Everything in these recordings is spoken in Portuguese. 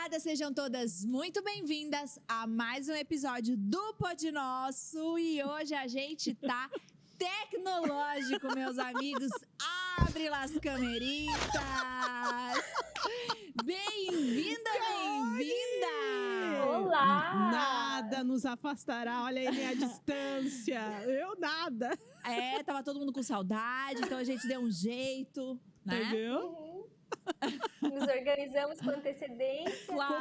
Moçada, sejam todas muito bem-vindas a mais um episódio do Pod Nosso. E hoje a gente tá tecnológico, meus amigos. Abre las cameritas! Bem-vinda, bem-vinda! Olá! Nada nos afastará, olha ele à distância. Eu nada. Tava todo mundo com saudade, então a gente deu um jeito, né? Entendeu? Nos organizamos com antecedência. Claro.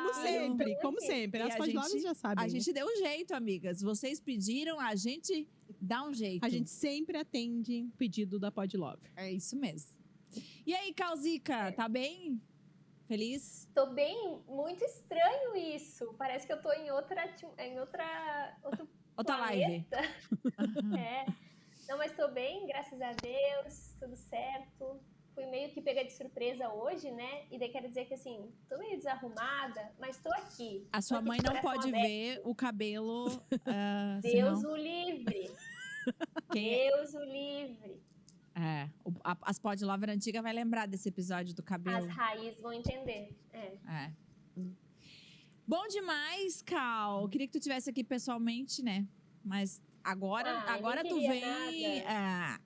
Como sempre. As podlovers já sabem. A gente deu um jeito, amigas. Vocês pediram, a gente dá um jeito. A gente sempre atende o pedido da Podlover. É isso mesmo. E aí, Calzica, tá bem? Feliz? Tô bem, muito estranho isso. Parece que eu tô em outro Outra live. planeta. É. Não, mas tô bem, graças a Deus, tudo certo. Fui meio que pega de surpresa hoje, né? E daí quero dizer que, assim, tô meio desarrumada, mas tô aqui. A sua mãe não pode ver o cabelo. Deus senão... o livre. Quem... Deus o livre. As Podlover antigas vai lembrar desse episódio do cabelo. As raízes vão entender. Bom demais, Cal. Queria que tu estivesse aqui pessoalmente, né? Mas agora tu vem.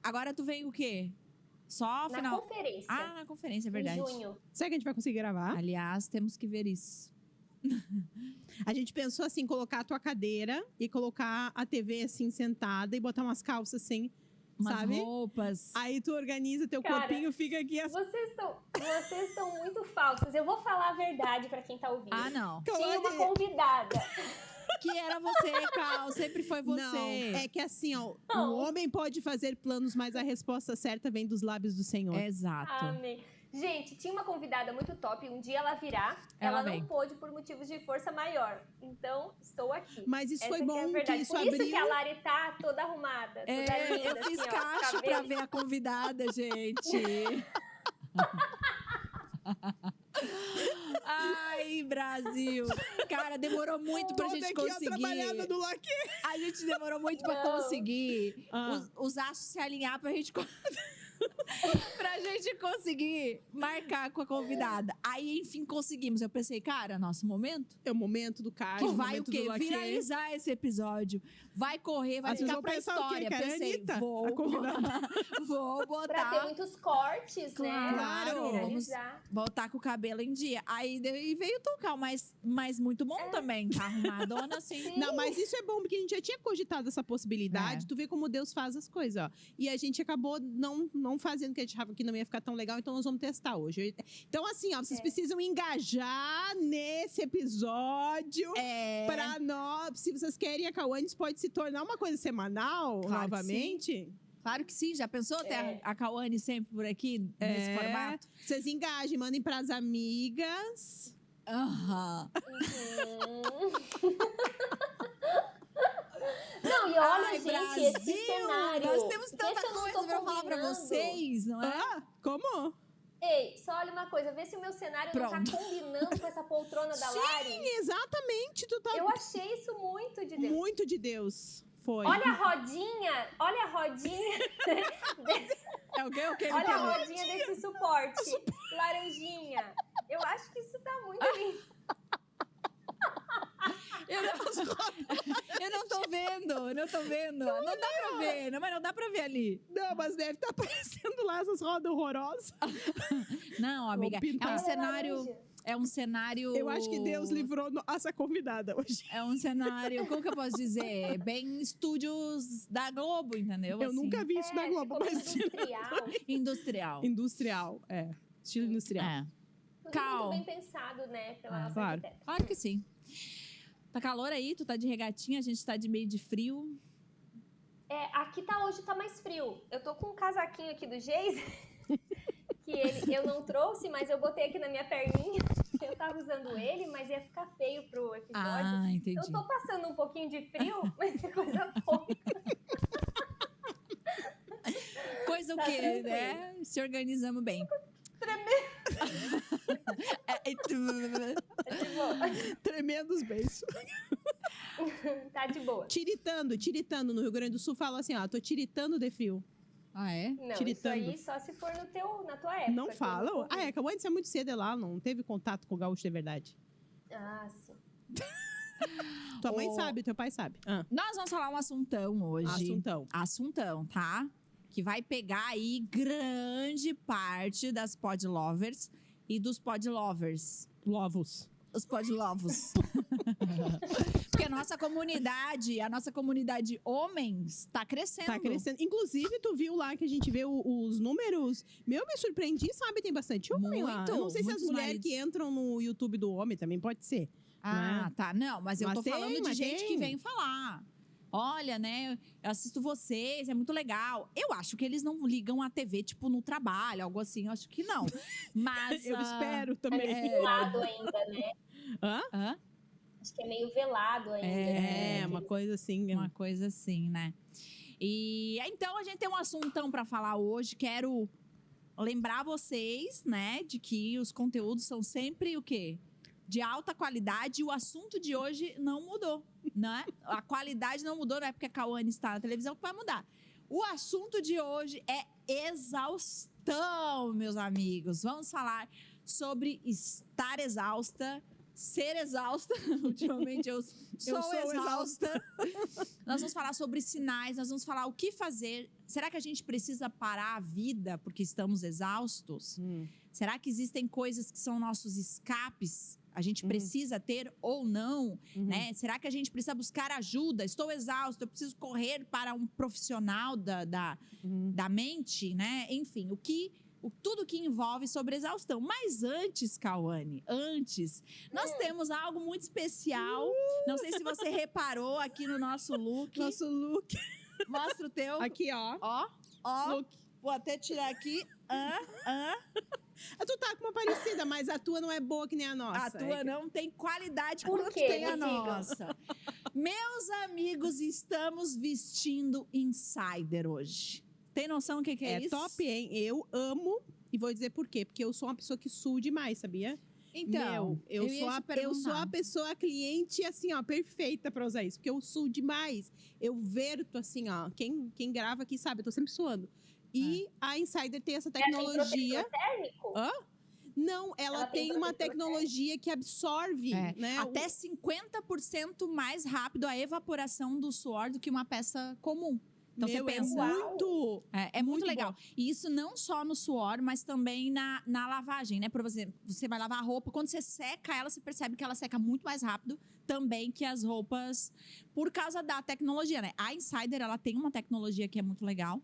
Agora tu vem o quê? Só Na final. conferência. Na conferência, é verdade. Em junho. Será que a gente vai conseguir gravar? Aliás, temos que ver isso. A gente pensou assim, colocar a tua cadeira e colocar a TV assim, sentada e botar umas calças assim, Umas sabe? roupas. Aí tu organiza teu corpinho, fica aqui assim. Vocês estão muito falsos. Eu vou falar a verdade pra quem tá ouvindo. Não. Tinha uma convidada. Que era você, Cal. Sempre foi você. Não, é que assim, ó, o homem pode fazer planos, mas a resposta certa vem dos lábios do Senhor. Exato. Amém. Gente, tinha uma convidada muito top. Um dia ela virá. Ela não pôde por motivos de força maior. Então, estou aqui. Mas isso foi Essa bom que isso por abriu. isso que a Lari tá toda arrumada. Toda linda, Eu fiz assim, caixa pra ver a convidada, gente. Ai, Brasil. Cara, demorou muito pra gente conseguir. Trabalhada do Laque. A gente demorou muito pra conseguir os aços se alinhar pra gente conseguir marcar com a convidada. Aí, enfim, conseguimos. Eu pensei, cara, nosso momento. É o momento do cara. Que vai o quê? Viralizar esse episódio. Vai correr, vai ficar pra história. Pensei, vou botar. Pra ter muitos cortes, né? Claro, vamos botar com o cabelo em dia. Aí veio tu, Cal, mas muito bom também. Tá arrumadona assim. Sim. Não, mas isso é bom, porque a gente já tinha cogitado essa possibilidade. Tu vê como Deus faz as coisas, ó. E a gente acabou não fazendo, que a gente achava que não ia ficar tão legal, então nós vamos testar hoje. Então, assim, ó, vocês precisam engajar nesse episódio pra nós. Se vocês querem, a Cauanes pode se tornar uma coisa semanal, novamente. Claro que sim. Já pensou ter a Cauane sempre por aqui, nesse formato? Vocês engajem, mandem pras amigas. Não, e olha, gente, Brasil, esse cenário. Nós temos tanta coisa pra falar pra vocês, não é? Como? Ei, só olha uma coisa, vê se o meu cenário não tá combinando com essa poltrona da Lari. Sim, exatamente. Eu achei isso muito de Deus. Muito de Deus. Foi. Olha a rodinha. O quê? Olha a rodinha desse suporte. Laranjinha. Eu acho que isso tá muito lindo. Eu não tô vendo. Não dá pra ver, mas não dá pra ver ali. Não, mas deve estar aparecendo lá essas rodas horrorosas. Não, amiga, é um cenário... Eu acho que Deus livrou nossa convidada hoje. É um cenário, como que eu posso dizer? Bem estúdios da Globo, entendeu? Eu nunca vi isso da Globo, mas... Industrial. Industrial, estilo industrial. Tudo muito bem pensado, né, pela nossa arquiteta. Claro que sim. Tá calor aí? Tu tá de regatinha, a gente tá de meio de frio. Aqui hoje tá mais frio. Eu tô com um casaquinho aqui do Geis, que eu não trouxe, mas eu botei aqui na minha perninha. Eu tava usando ele, mas ia ficar feio pro episódio. Entendi. Eu tô passando um pouquinho de frio, mas é coisa pouca. Coisa o quê, né? Se organizamos bem. Tremendos beijos. Tá de boa. Tiritando. No Rio Grande do Sul fala assim, tô tiritando de frio. Ah, é? Não, Tiritando. isso aí só se for na tua época. Não falam? Acabou de ser muito cedo lá, não teve contato com o gaúcho de verdade. Ah, sim. Tua mãe Ô, sabe, teu pai sabe. Nós vamos falar um assuntão hoje. Assuntão. Tá? Que vai pegar aí grande parte das podlovers e dos podlovers. Lovos. Os podlovos. Porque a nossa comunidade homens tá crescendo. Tá crescendo. Inclusive, tu viu lá que a gente vê os números. Meu, me surpreendi, sabe? Tem bastante homem lá. Muito, Eu não sei se as muitos mulheres maridos. que entram no YouTube do homem também pode ser. Ah, tá. Não, mas eu Mas tô tem, falando de mas gente tem. que vem falar. Olha, né, eu assisto vocês, é muito legal. Eu acho que eles não ligam a TV, tipo, no trabalho, algo assim. Eu acho que não. Mas... Eu espero É também. meio velado ainda, né? Hã? Acho que é meio velado ainda. né? É, uma coisa assim. Uma coisa assim, né? E então a gente tem um assuntão pra falar hoje. Quero lembrar vocês, né, de que os conteúdos são sempre o quê? De alta qualidade. E o assunto de hoje não mudou, né? A qualidade não mudou, não é porque a Cauane está na televisão que vai mudar. O assunto de hoje é exaustão, meus amigos. Vamos falar sobre estar exausta, ser exausta. Ultimamente eu sou exausta. Nós vamos falar sobre sinais, nós vamos falar o que fazer. Será que a gente precisa parar a vida porque estamos exaustos? Será que existem coisas que são nossos escapes? A gente precisa ter ou não, né? Será que a gente precisa buscar ajuda? Estou exausto, eu preciso correr para um profissional da mente, né? Enfim, tudo que envolve sobre exaustão. Mas antes, Cauane, nós temos algo muito especial. Não sei se você reparou aqui no nosso look. Nosso look. Mostra o teu. Aqui, ó. Ó. Look. Vou até tirar aqui. Tu tá com uma parecida, mas a tua não é boa que nem a nossa. A tua não tem qualidade Por quanto quê? tem a Me diga. nossa. Meus amigos, estamos vestindo insider hoje. Tem noção o que é isso? É top, hein? Eu amo. E vou dizer por quê. Porque eu sou uma pessoa que suo demais, sabia? Então, eu ia sou te a perguntar. pessoa, a cliente, assim, ó, perfeita pra usar isso. Porque eu suo demais. Eu verto, assim, ó. Quem grava aqui sabe, eu tô sempre suando. E a Insider tem essa tecnologia. Tem protetor térmico? Não, ela tem uma protetor tecnologia que absorve, né? Até 50% mais rápido a evaporação do suor do que uma peça comum. Então Meu, você pensa. É muito. É muito Muito legal. E isso não só no suor, mas também na lavagem, né? Por exemplo, você vai lavar a roupa, quando você seca ela, você percebe que ela seca muito mais rápido também que as roupas, por causa da tecnologia, né? A Insider, ela tem uma tecnologia que é muito legal,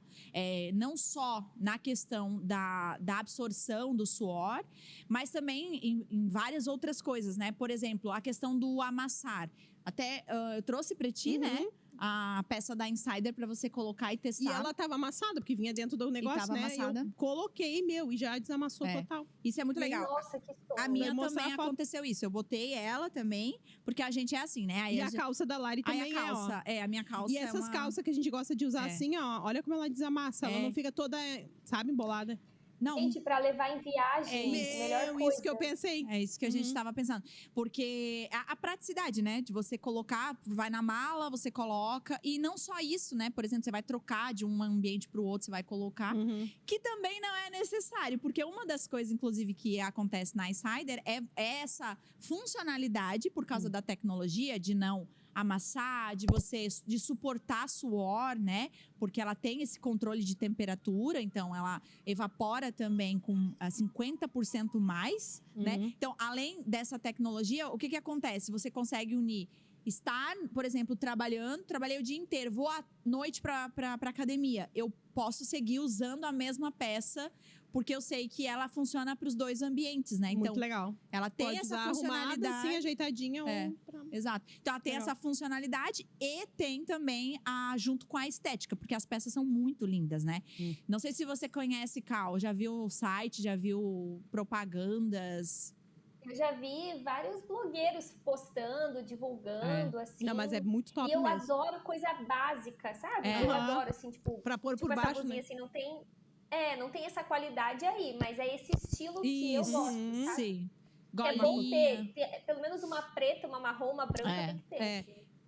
não só na questão da absorção do suor, mas também em várias outras coisas, né? Por exemplo, a questão do amassar. Até eu trouxe pra ti, né? A peça da Insider pra você colocar e testar. E ela tava amassada, porque vinha dentro do negócio, tava né? amassada. Eu coloquei, e já desamassou total. Isso é muito legal. Nossa, que sonho. A minha Vai mostrar também a foto. aconteceu isso. Eu botei ela também, porque a gente é assim, né? Aí E a gente- calça da Lari aí também a calça, a minha calça E essas é uma... calças que a gente gosta de usar É. assim, ó. Olha como ela desamassa. Ela É. não fica toda, sabe, embolada. Não, Gente, pra levar em viagem, melhor coisa. Isso que eu pensei. é isso que a gente estava pensando. Porque a praticidade, né? De você colocar, vai na mala, você coloca. E não só isso, né? Por exemplo, você vai trocar de um ambiente para o outro, você vai colocar. Que também não é necessário. Porque uma das coisas, inclusive, que acontece na Insider é essa funcionalidade, por causa da tecnologia, de não amassar, de suportar suor, né? Porque ela tem esse controle de temperatura, então ela evapora também com 50% mais, né? Então, além dessa tecnologia, o que acontece? Você consegue unir estar, por exemplo, trabalhei o dia inteiro, vou à noite para academia. Eu posso seguir usando a mesma peça, porque eu sei que ela funciona para os dois ambientes, né? Então, Muito legal. ela tem Pode essa usar arrumada, funcionalidade. assim, ajeitadinha. É. Ou pra... Exato. Então, ela tem Legal. essa funcionalidade e tem também junto com a estética, porque as peças são muito lindas, né? Não sei se você conhece, Cal, já viu o site, já viu propagandas. Eu já vi vários blogueiros postando, divulgando, assim. Não, mas é muito top E eu mesmo. adoro coisa básica, sabe? É. Eu adoro, assim, tipo... Pra pôr por essa baixo, blusinha, né? assim, não tem... não tem essa qualidade aí, mas é esse estilo que eu Isso, gosto, sabe? sim. É bom Golinha. ter pelo menos uma preta, uma marrom, uma branca tem que ter. É.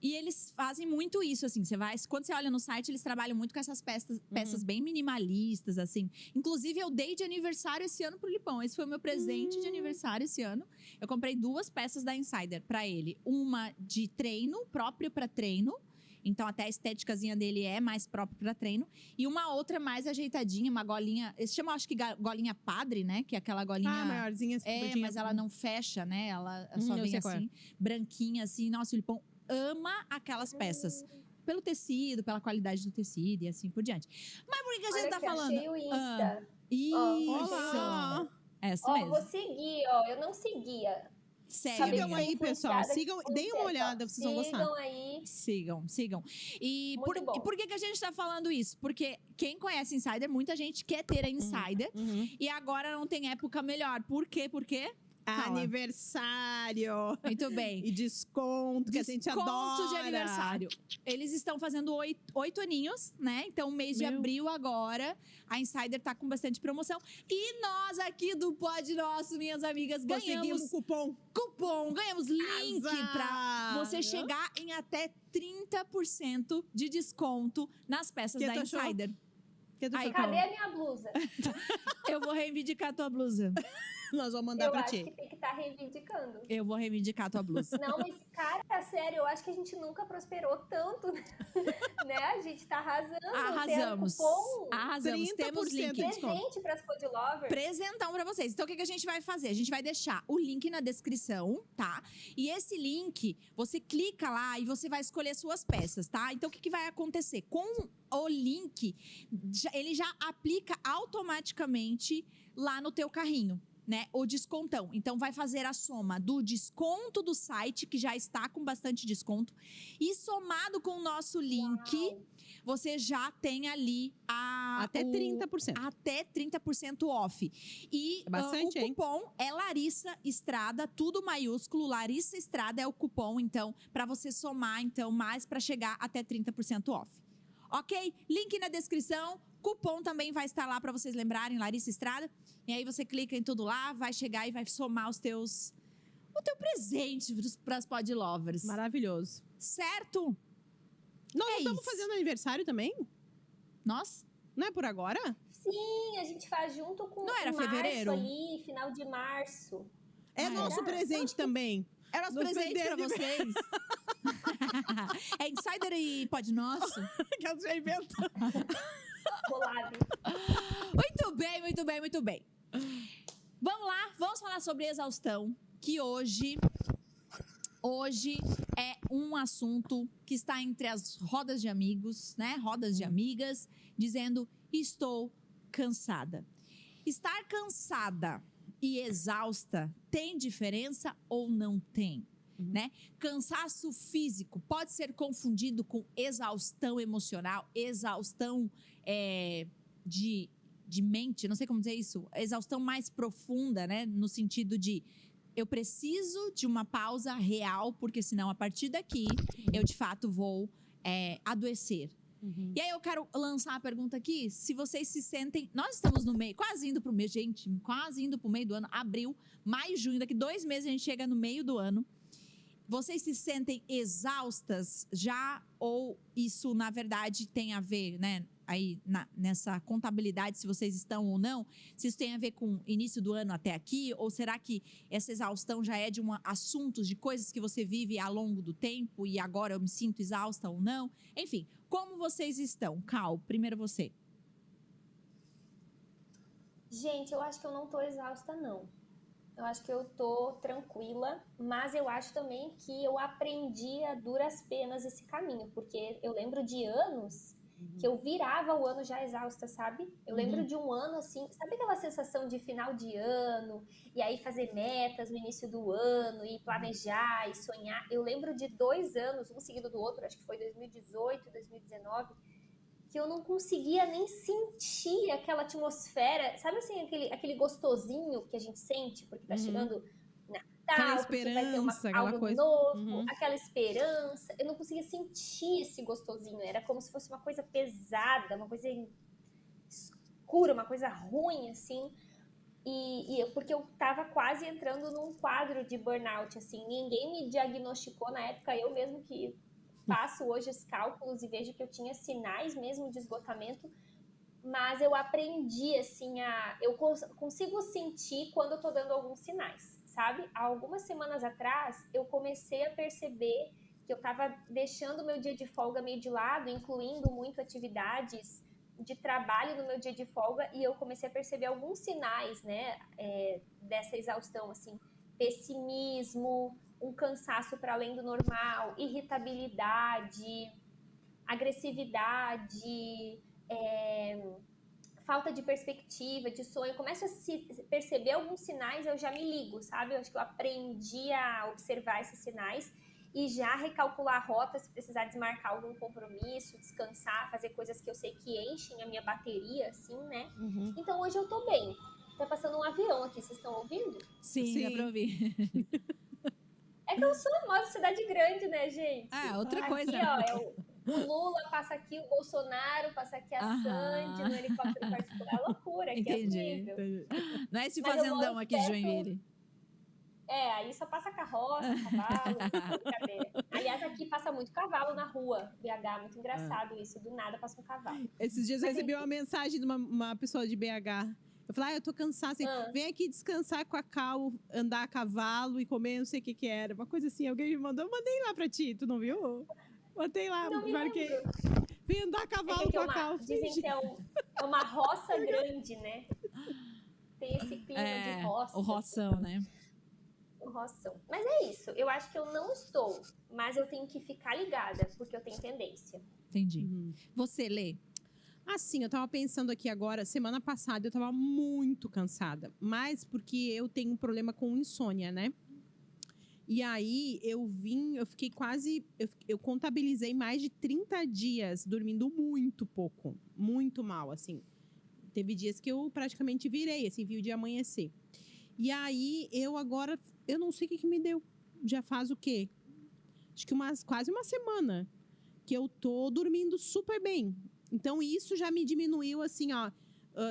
E eles fazem muito isso, assim. Quando você olha no site, eles trabalham muito com essas peças bem minimalistas, assim. Inclusive, eu dei de aniversário esse ano pro Lipão. Esse foi o meu presente de aniversário esse ano. Eu comprei 2 peças da Insider pra ele. Uma de treino, própria pra treino. Então, até a estéticazinha dele é mais própria para treino. E uma outra mais ajeitadinha, uma golinha. Eles chamam, acho que, golinha padre, né? Que é aquela golinha. Maiorzinha. Mas ela não fecha, né? Ela só vem assim, branquinha, assim. Nossa, o Lipão ama aquelas peças. Pelo tecido, pela qualidade do tecido e assim por diante. Mas por que a gente tá falando? Achei o Insta. Isso! Essa mesmo. Vou seguir, Eu não seguia. Sigam aí, pessoal. Deem uma olhada, vocês vão gostar. Sigam aí. Sigam. E por que a gente tá falando isso? Porque quem conhece Insider, muita gente quer ter a Insider. E agora não tem época melhor. Por quê? Aniversário. Muito bem. E desconto, que a gente adora. Desconto de aniversário. Eles estão fazendo 8 aninhos, né? Então, mês de abril agora, a Insider tá com bastante promoção. E nós aqui do Pod Nosso, minhas amigas, ganhamos cupom. Ganhamos link pra você chegar em até 30% de desconto nas peças da Insider. Cadê a minha blusa? Eu vou reivindicar a tua blusa. Nós vamos mandar pra ti. Eu acho que tem que estar reivindicando. Eu vou reivindicar a tua blusa. Não, mas, cara, sério, eu acho que a gente nunca prosperou tanto, né? A gente tá arrasando. Arrasamos. Arrasamos. Temos link. Presente pras Pod Lovers. Presentão pra vocês. Então, o que a gente vai fazer? A gente vai deixar o link na descrição, tá? E esse link, você clica lá e você vai escolher suas peças, tá? Então, o que vai acontecer? Com o link, ele já aplica automaticamente lá no teu carrinho, né? O descontão. Então, vai fazer a soma do desconto do site, que já está com bastante desconto, e somado com o nosso link, você já tem ali até 30%. Até 30% off. E bastante, o cupom é Larissa Estrada, tudo maiúsculo. Larissa Estrada é o cupom, então, para você somar, então, mais para chegar até 30% off. Ok? Link na descrição. Cupom também vai estar lá para vocês lembrarem, Larissa Estrada. E aí você clica em tudo lá, vai chegar e vai somar o teu presente para as Pod Lovers. Maravilhoso. Certo? Nós estamos fazendo aniversário também? Nós? Não é por agora? Sim, a gente faz junto com Não era março fevereiro? Ali, final de março. É nosso presente também. É nosso presente para vocês. É Insider e Pod Nosso. Que ela já inventou. Colado. Muito bem. Vamos lá, vamos falar sobre exaustão, que hoje é um assunto que está entre as rodas de amigos, né? Rodas de amigas, dizendo: estou cansada. Estar cansada e exausta tem diferença ou não tem? Né? Cansaço físico pode ser confundido com exaustão emocional, exaustão de mente, não sei como dizer isso, exaustão mais profunda, né? No sentido de eu preciso de uma pausa real, porque senão a partir daqui eu de fato vou adoecer. E aí eu quero lançar a pergunta aqui, se vocês se sentem... Nós estamos no meio, quase indo pro meio do ano, abril, maio, junho, daqui 2 meses a gente chega no meio do ano. Vocês se sentem exaustas já, ou isso na verdade tem a ver, né, aí nessa contabilidade, se vocês estão ou não, se isso tem a ver com o início do ano até aqui, ou será que essa exaustão já é de assuntos, de coisas que você vive ao longo do tempo e agora eu me sinto exausta ou não? Enfim, como vocês estão? Cal, primeiro você. Gente, eu acho que eu não tô exausta, não. Eu acho que eu tô tranquila, mas eu acho também que eu aprendi a duras penas esse caminho, porque eu lembro de anos que eu virava o ano já exausta, sabe? Eu lembro de um ano assim, sabe aquela sensação de final de ano, e aí fazer metas no início do ano, e planejar, e sonhar. Eu lembro de 2 anos, um seguido do outro, acho que foi 2018, 2019, que eu não conseguia nem sentir aquela atmosfera, sabe assim, aquele gostosinho que a gente sente, porque tá chegando Natal, porque vai ter algo coisa novo, aquela esperança. Eu não conseguia sentir esse gostosinho, era como se fosse uma coisa pesada, uma coisa escura, uma coisa ruim, assim. Porque eu tava quase entrando num quadro de burnout, assim, ninguém me diagnosticou na época, eu mesmo que faço hoje os cálculos e vejo que eu tinha sinais mesmo de esgotamento, mas eu aprendi, assim, eu consigo sentir quando eu tô dando alguns sinais, sabe? Há algumas semanas atrás, eu comecei a perceber que eu tava deixando o meu dia de folga meio de lado, incluindo muito atividades de trabalho no meu dia de folga, e eu comecei a perceber alguns sinais, né, dessa exaustão, assim, pessimismo, um cansaço para além do normal, irritabilidade, agressividade, falta de perspectiva, de sonho. Eu começo a perceber alguns sinais, eu já me ligo, sabe? Eu acho que eu aprendi a observar esses sinais e já recalcular a rota se precisar desmarcar algum compromisso, descansar, fazer coisas que eu sei que enchem a minha bateria, assim, né? Uhum. Então hoje eu tô bem. Tá passando um avião aqui, vocês estão ouvindo? Sim, dá pra ouvir. É que eu sou uma cidade grande, né, gente? Outra aqui, coisa. Ó, o Lula passa aqui, o Bolsonaro passa aqui, a Sandy no helicóptero particular. Loucura, aqui Entendi. é horrível. Não é esse Mas fazendão aqui de Joinville. Aí só passa carroça, cavalo, brincadeira. Aliás, aqui passa muito cavalo na rua, BH, muito engraçado isso, do nada passa um cavalo. Esses dias eu recebi uma mensagem de uma pessoa de BH. Eu falei, eu tô cansada, assim, vem aqui descansar com a Cal, andar a cavalo e comer, não sei o que era. Uma coisa assim, alguém me mandou, eu mandei lá pra ti, tu não viu? Botei lá, marquei. Vem andar a cavalo com a Cal. Dizem que é uma roça grande, né? Tem esse clima de roça. O roção, né? O roção. Mas é isso, eu acho que eu não estou, mas eu tenho que ficar ligada, porque eu tenho tendência. Entendi. Você, Lê? Assim, eu tava pensando aqui agora, semana passada eu tava muito cansada, mas porque eu tenho um problema com insônia, né? E aí eu fiquei quase, eu contabilizei mais de 30 dias dormindo muito pouco, muito mal, assim. Teve dias que eu praticamente virei, assim, vi o dia amanhecer. E aí eu agora, eu não sei o que me deu. Já faz o quê? Acho que quase uma semana que eu tô dormindo super bem. Então, isso já me diminuiu, assim, ó,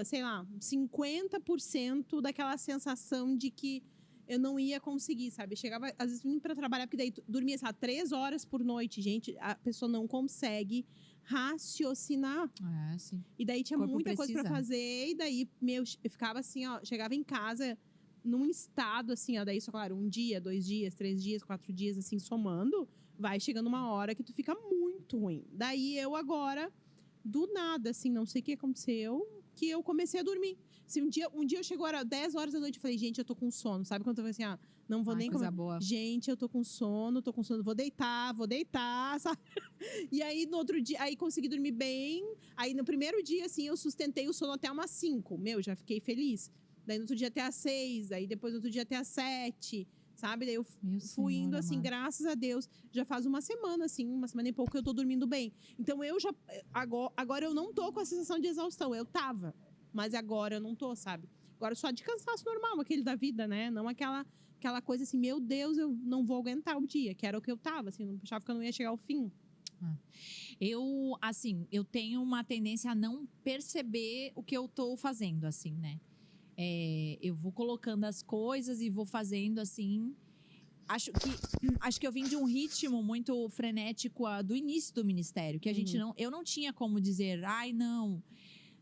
sei lá, 50% daquela sensação de que eu não ia conseguir, sabe? Eu chegava, às vezes, vim pra trabalhar, porque daí dormia, sabe, 3 horas por noite. Gente, a pessoa não consegue raciocinar. Sim. E daí tinha muita coisa pra fazer, e daí, eu ficava assim, ó, chegava em casa num estado, assim, ó, daí só, claro, 1 dia, 2 dias, 3 dias, 4 dias, assim, somando, vai chegando uma hora que tu fica muito ruim. Daí, eu agora... do nada, assim, não sei o que aconteceu, que eu comecei a dormir. Assim, um dia eu chegou, era 10 horas da noite, eu falei, gente, eu tô com sono. Sabe quando eu falei assim, não vou nem comer. Boa. Gente, eu tô com sono, vou deitar, sabe? E aí, no outro dia, aí consegui dormir bem. Aí, no primeiro dia, assim, eu sustentei o sono até umas 5. Já fiquei feliz. Daí, no outro dia até às 6, aí depois no outro dia até às 7... sabe? Daí eu fui indo, assim, graças a Deus. Já faz uma semana, assim, uma semana e pouco que eu tô dormindo bem. Então, eu já... Agora eu não tô com a sensação de exaustão. Eu tava. Mas agora eu não tô, sabe? Agora só de cansaço normal, aquele da vida, né? Não aquela coisa assim, meu Deus, eu não vou aguentar o dia. Que era o que eu tava, assim. Não achava que eu não ia chegar ao fim. Eu, assim, eu tenho uma tendência a não perceber o que eu tô fazendo, assim, né? Eu vou colocando as coisas e vou fazendo assim. Acho que eu vim de um ritmo muito frenético do início do ministério, que a gente eu não tinha como dizer, ai, não,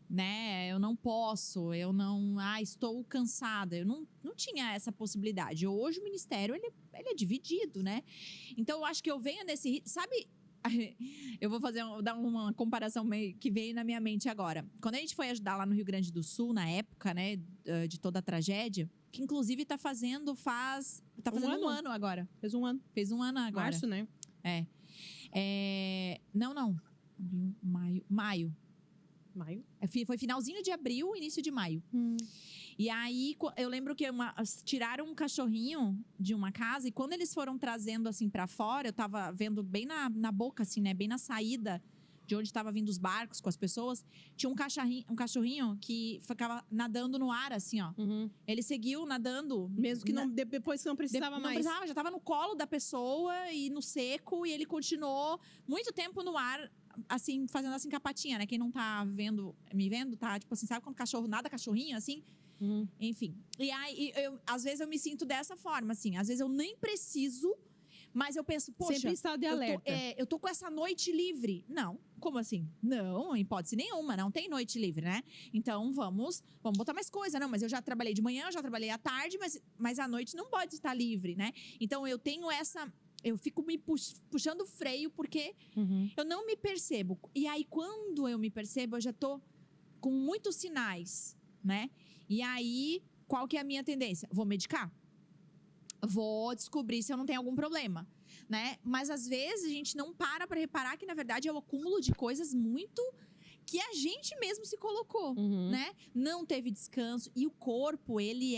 né? Eu não posso, eu não, estou cansada. Eu não tinha essa possibilidade. Hoje o ministério ele é dividido, né? Então eu acho que eu venho nesse ritmo, sabe? Eu vou dar uma comparação que veio na minha mente agora. Quando a gente foi ajudar lá no Rio Grande do Sul, na época, né, de toda a tragédia, que inclusive tá fazendo um ano agora. Fez um ano. Fez um ano agora. Março, né? Não. Maio. Maio? Foi finalzinho de abril, início de maio. E aí, eu lembro que tiraram um cachorrinho de uma casa e quando eles foram trazendo, assim, pra fora, eu tava vendo bem na boca, assim, né? Bem na saída de onde tava vindo os barcos com as pessoas. Tinha um cachorrinho que ficava nadando no ar, assim, ó. Ele seguiu nadando. Mesmo que depois que não precisava mais. Não precisava, já tava no colo da pessoa e no seco. E ele continuou muito tempo no ar, assim, fazendo assim com a patinha, né? Quem não tá me vendo, tá, tipo assim, sabe quando cachorro nada, cachorrinho, assim? Enfim. E aí, às vezes eu me sinto dessa forma, assim. Às vezes eu nem preciso, Mas eu penso, poxa, Sempre estado de alerta. eu tô com essa noite livre. Não, como assim? Não, em hipótese nenhuma, não tem noite livre, né? Então, vamos botar mais coisa. Não, mas eu já trabalhei de manhã, eu já trabalhei à tarde, mas à noite não pode estar livre, né? Então, eu tenho eu fico me puxando o freio porque eu não me percebo. E aí, quando eu me percebo, eu já tô com muitos sinais, né? E aí, qual que é a minha tendência? Vou medicar. Vou descobrir se eu não tenho algum problema, né? Mas às vezes a gente não para reparar que na verdade é o acúmulo de coisas muito que a gente mesmo se colocou, né? Não teve descanso e o corpo, ele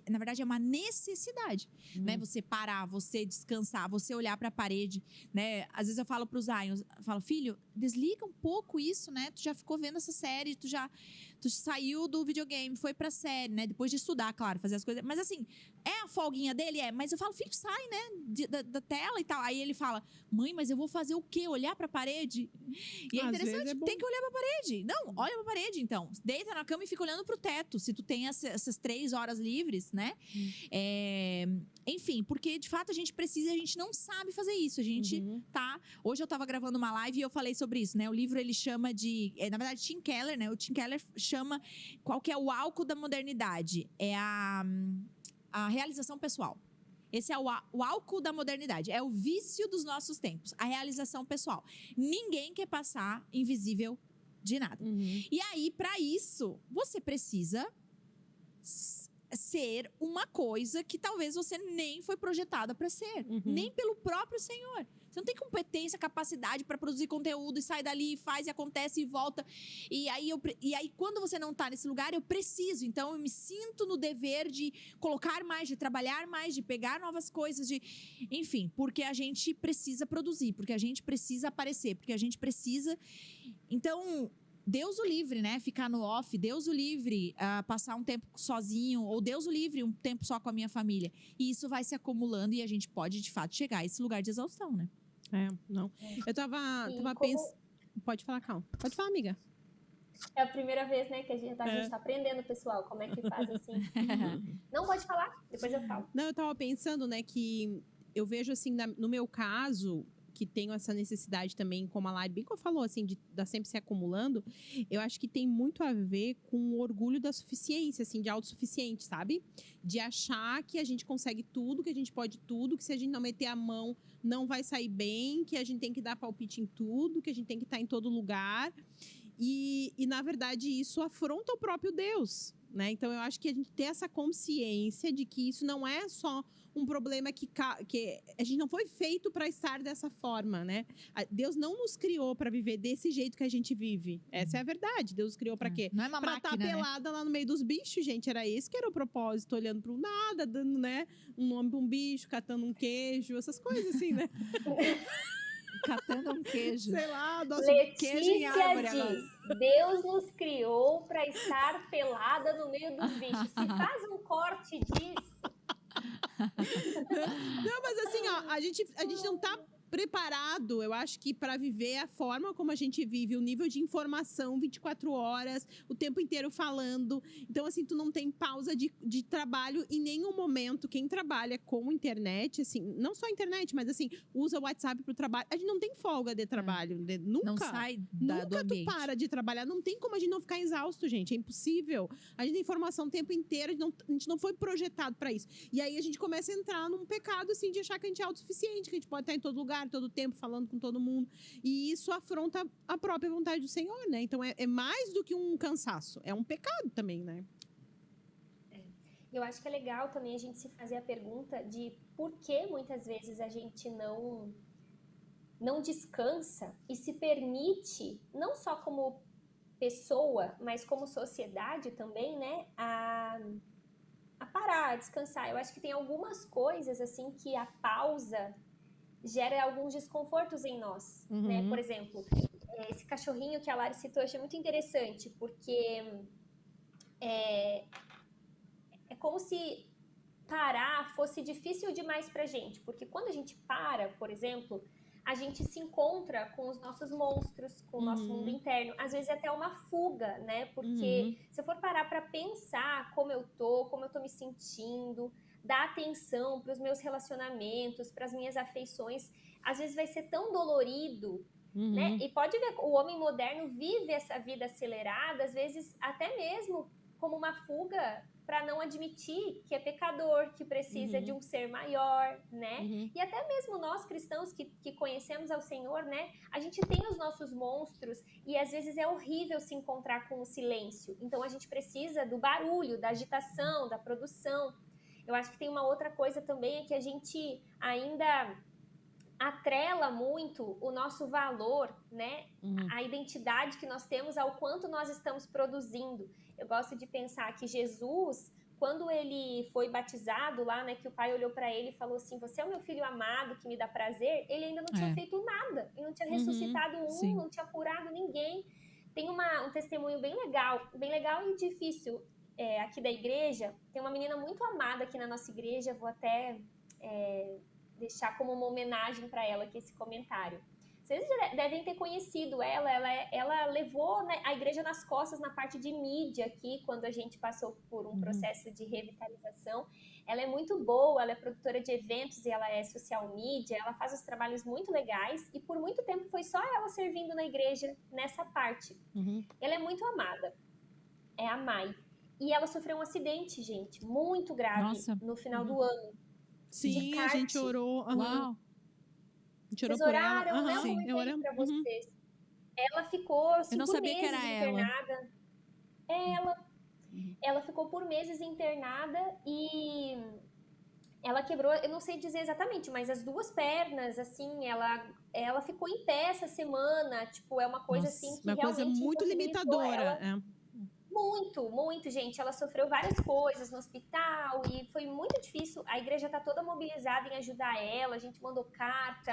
na verdade é uma necessidade, né? Você parar, você descansar, você olhar para a parede, né? Às vezes eu falo para os Zion, eu falo, filho, desliga um pouco isso, né? Tu já ficou vendo essa série, tu saiu do videogame, foi pra série, né? Depois de estudar, claro, fazer as coisas. Mas assim, é a folguinha dele? É. Mas eu falo, filho, sai, né? Da tela e tal. Aí ele fala, mãe, mas eu vou fazer o quê? Olhar pra parede? E é interessante, tem que olhar pra parede. Não, olha pra parede, então. Deita na cama e fica olhando pro teto. Se tu tem essas 3 horas livres, né? Enfim, porque de fato a gente precisa, a gente não sabe fazer isso. A gente tá... Hoje eu tava gravando uma live e eu falei sobre isso, né? O livro, ele chama de... na verdade, Tim Keller, né? O Tim Keller chama qual que é o álcool da modernidade. É a realização pessoal. Esse é o álcool da modernidade. É o vício dos nossos tempos. A realização pessoal. Ninguém quer passar invisível de nada. E aí, para isso, você precisa ser uma coisa que talvez você nem foi projetada para ser. Nem pelo próprio Senhor. Você não tem competência, capacidade para produzir conteúdo e sai dali, faz e acontece e volta. E aí, quando você não tá nesse lugar, eu preciso. Então, eu me sinto no dever de colocar mais, de trabalhar mais, de pegar novas coisas, enfim, porque a gente precisa produzir, porque a gente precisa aparecer, porque a gente precisa... Então... Deus o livre, né? Ficar no off, Deus o livre, passar um tempo sozinho, ou Deus o livre, um tempo só com a minha família. E isso vai se acumulando e a gente pode, de fato, chegar a esse lugar de exaustão, né? Não. Eu tava pensando... Pode falar, Cal. Pode falar, amiga. É a primeira vez, né, que a gente tá aprendendo, pessoal, como é que faz assim. Não pode falar, depois eu falo. Não, eu tava pensando, né, que eu vejo, assim, no meu caso... que tenho essa necessidade também, como a Lari bem falou, assim, de sempre se acumulando, eu acho que tem muito a ver com o orgulho da suficiência, assim, de autossuficiente, sabe? De achar que a gente consegue tudo, que a gente pode tudo, que se a gente não meter a mão, não vai sair bem, que a gente tem que dar palpite em tudo, que a gente tem que estar em todo lugar. E na verdade, isso afronta o próprio Deus, né? Então, eu acho que a gente tem essa consciência de que isso não é só um problema que a gente não foi feito para estar dessa forma, né? Deus não nos criou para viver desse jeito que a gente vive. Essa é a verdade. Deus criou para quê? Não é uma pra máquina, estar pelada, né? Lá no meio dos bichos, gente. Era esse que era o propósito, olhando pro nada, dando, né, um nome pra um bicho, catando um queijo, essas coisas assim, né? Catando um queijo. Sei lá, doce Letícia queijo em árvore diz, agora. Deus nos criou para estar pelada no meio dos bichos. Se faz um corte disso... Não, mas assim, ó, a gente não tá preparado, eu acho que para viver a forma como a gente vive, o nível de informação 24 horas, o tempo inteiro falando. Então, assim, tu não tem pausa de trabalho em nenhum momento. Quem trabalha com internet, assim, não só internet, mas assim, usa o WhatsApp pro trabalho. A gente não tem folga de trabalho, nunca. Não sai Nunca do ambiente. tu para de trabalhar. Não tem como a gente não ficar exausto, gente. É impossível. A gente tem informação o tempo inteiro, a gente não foi projetado para isso. E aí a gente começa a entrar num pecado, assim, de achar que a gente é autossuficiente, que a gente pode estar em todo lugar, todo tempo, falando com todo mundo. E isso afronta a própria vontade do Senhor, né? Então é mais do que um cansaço. É um pecado também, né? Eu acho que é legal também a gente se fazer a pergunta de por que muitas vezes a gente não descansa e se permite, não só como pessoa, mas como sociedade também, né, a parar, a descansar. Eu acho que tem algumas coisas, assim, que a pausa gera alguns desconfortos em nós, né? Por exemplo, esse cachorrinho que a Lari citou, eu achei muito interessante, porque é como se parar fosse difícil demais pra gente, porque quando a gente para, por exemplo, a gente se encontra com os nossos monstros, com o nosso mundo interno, às vezes é até uma fuga, né? Porque se eu for parar pra pensar como eu tô me sentindo, dar atenção para os meus relacionamentos, para as minhas afeições, às vezes vai ser tão dolorido, né? E pode ver, o homem moderno vive essa vida acelerada, às vezes até mesmo como uma fuga para não admitir que é pecador, que precisa de um ser maior, né? E até mesmo nós cristãos que conhecemos ao Senhor, né? A gente tem os nossos monstros e às vezes é horrível se encontrar com o silêncio. Então a gente precisa do barulho, da agitação, da produção. Eu acho que tem uma outra coisa também, é que a gente ainda atrela muito o nosso valor, né? A identidade que nós temos ao quanto nós estamos produzindo. Eu gosto de pensar que Jesus, quando ele foi batizado lá, né, que o pai olhou para ele e falou assim, você é o meu filho amado, que me dá prazer, ele ainda não tinha feito nada, ele não tinha ressuscitado não tinha curado ninguém. Tem um testemunho bem legal e difícil aqui da igreja. Tem uma menina muito amada aqui na nossa igreja, vou até deixar como uma homenagem para ela aqui esse comentário. Vocês já devem ter conhecido ela levou, né, a igreja nas costas na parte de mídia aqui, quando a gente passou por um processo de revitalização. Ela é muito boa, ela é produtora de eventos e ela é social media, ela faz uns trabalhos muito legais e por muito tempo foi só ela servindo na igreja nessa parte. Ela é muito amada, é a Mai. E ela sofreu um acidente, gente, muito grave no final do ano. Sim, a gente orou. Uau! Vocês oraram, né? Eu comentei pra vocês. Ela ficou 5 meses internada. Ela ficou por meses internada e ela quebrou, eu não sei dizer exatamente, mas as 2 pernas, assim, ela ficou em pé essa semana, tipo, é uma coisa assim que uma realmente coisa muito limitadora. Muito, gente. Ela sofreu várias coisas no hospital e foi muito difícil. A igreja tá toda mobilizada em ajudar ela. A gente mandou carta,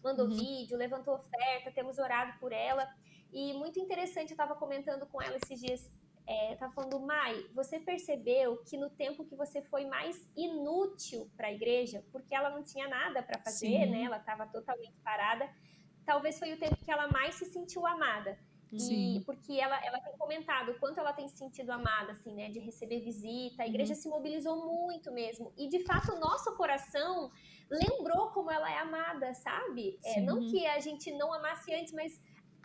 mandou vídeo, levantou oferta, temos orado por ela. E muito interessante, eu tava comentando com ela esses dias, tava falando, Mai, você percebeu que no tempo que você foi mais inútil para a igreja, porque ela não tinha nada para fazer, né? Ela tava totalmente parada. Talvez foi o tempo que ela mais se sentiu amada. E porque ela tem comentado o quanto ela tem se sentido amada, assim, né, de receber visita. A igreja se mobilizou muito mesmo. E, de fato, o nosso coração lembrou como ela é amada, sabe? Não que a gente não amasse antes, mas,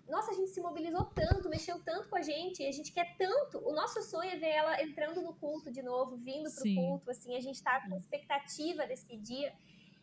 nossa, a gente se mobilizou tanto, mexeu tanto com a gente quer tanto. O nosso sonho é ver ela entrando no culto de novo, vindo pro culto, assim. A gente tá com expectativa desse dia.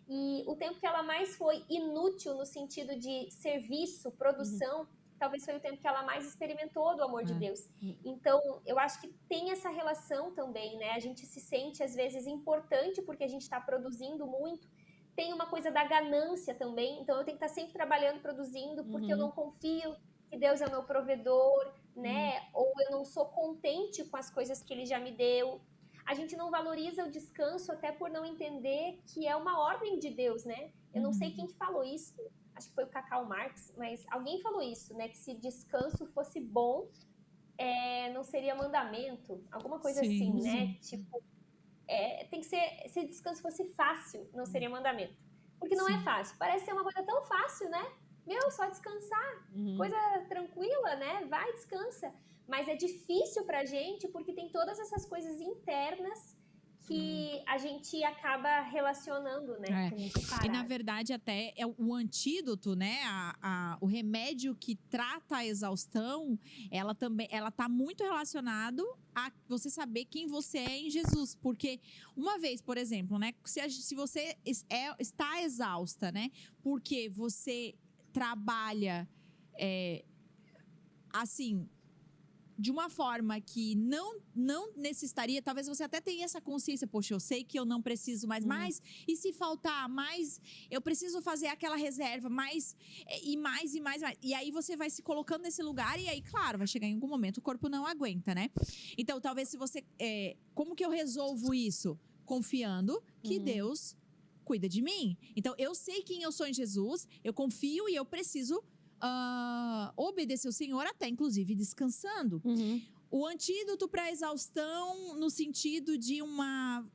E o tempo que ela mais foi inútil no sentido de serviço, produção, talvez foi o tempo que ela mais experimentou do amor de Deus. Então, eu acho que tem essa relação também, né? A gente se sente, às vezes, importante porque a gente está produzindo muito. Tem uma coisa da ganância também. Então, eu tenho que estar sempre trabalhando, produzindo, porque eu não confio que Deus é o meu provedor, né? Ou eu não sou contente com as coisas que Ele já me deu. A gente não valoriza o descanso até por não entender que é uma ordem de Deus, né? Eu não sei quem que falou isso. Acho que foi o Cacau Marx, mas alguém falou isso, né? Que se descanso fosse bom, não seria mandamento. Alguma coisa assim, né? Tipo, tem que ser... Se descanso fosse fácil, não seria mandamento. Porque não é fácil. Parece ser uma coisa tão fácil, né? Só descansar. Coisa tranquila, né? Vai, descansa. Mas é difícil pra gente, porque tem todas essas coisas internas que a gente acaba relacionando, né? E na verdade até é o antídoto, né? O remédio que trata a exaustão, ela tá muito relacionado a você saber quem você é em Jesus, porque uma vez, por exemplo, né? Se você está exausta, né? Porque você trabalha assim, de uma forma que não necessitaria, talvez você até tenha essa consciência, poxa, eu sei que eu não preciso mais, mas e se faltar mais, eu preciso fazer aquela reserva, mais. E aí você vai se colocando nesse lugar e aí, claro, vai chegar em algum momento, o corpo não aguenta, né? Então, talvez se você, como que eu resolvo isso? Confiando que Deus cuida de mim. Então, eu sei quem eu sou em Jesus, eu confio e eu preciso obedecer o Senhor até, inclusive, descansando. O antídoto para a exaustão no sentido de uma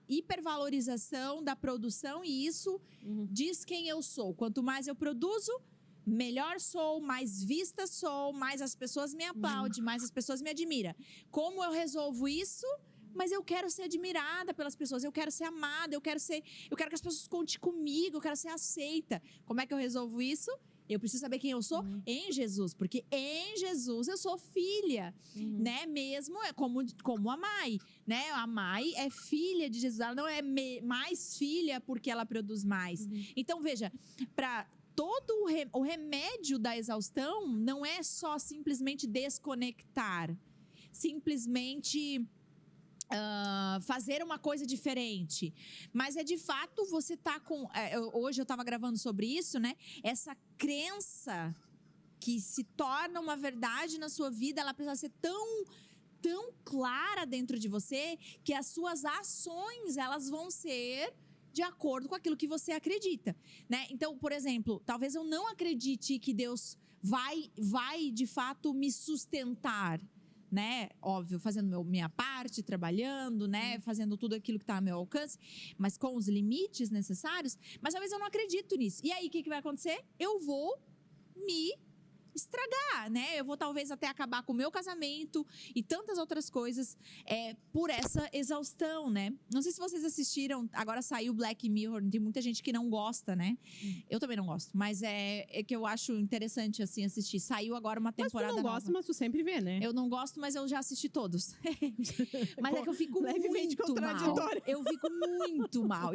hipervalorização da produção, e isso diz quem eu sou. Quanto mais eu produzo, melhor sou, mais vista sou, mais as pessoas me aplaudem, mais as pessoas me admiram. Como eu resolvo isso? Mas eu quero ser admirada pelas pessoas, eu quero ser amada, eu quero que as pessoas contem comigo, eu quero ser aceita. Como é que eu resolvo isso? Eu preciso saber quem eu sou em Jesus, porque em Jesus eu sou filha, né? Mesmo como a Mai, né? A Mai é filha de Jesus, ela não é mais filha porque ela produz mais. Então, veja, para todo o remédio da exaustão não é só simplesmente desconectar, simplesmente fazer uma coisa diferente, mas é de fato você tá com hoje eu tava gravando sobre isso, né? Essa crença que se torna uma verdade na sua vida, ela precisa ser tão clara dentro de você que as suas ações elas vão ser de acordo com aquilo que você acredita, né? Então, por exemplo, talvez eu não acredite que Deus vai de fato me sustentar, né? Óbvio, fazendo minha parte, trabalhando, né? Fazendo tudo aquilo que está ao meu alcance, mas com os limites necessários. Mas talvez eu não acredito nisso. E aí, o que vai acontecer? Eu vou me estragar, né? Eu vou talvez até acabar com o meu casamento e tantas outras coisas por essa exaustão, né? Não sei se vocês assistiram, agora saiu Black Mirror, tem muita gente que não gosta, né? Eu também não gosto, mas é que eu acho interessante, assim, assistir. Saiu agora uma temporada nova. Mas tu não gosta, mas tu sempre vê, né? Eu não gosto, mas eu já assisti todos. Mas é que eu fico levemente muito mal. Eu fico muito mal.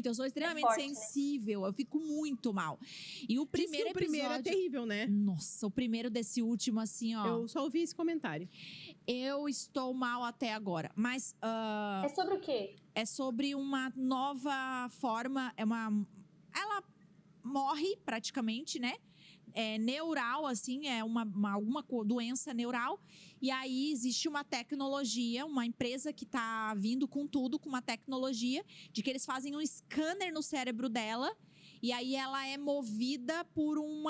Eu sou extremamente forte, sensível. Né? Eu fico muito mal. E o primeiro episódio... primeiro é terrível, né? Nossa, o primeiro desse último, assim, ó... Eu só ouvi esse comentário. Eu estou mal até agora. Mas... É sobre o quê? É sobre uma nova forma... Ela morre, praticamente, né? Neural, assim, alguma doença neural. E aí existe uma tecnologia, uma empresa que tá vindo com tudo, com uma tecnologia de que eles fazem um scanner no cérebro dela. E aí ela é movida por um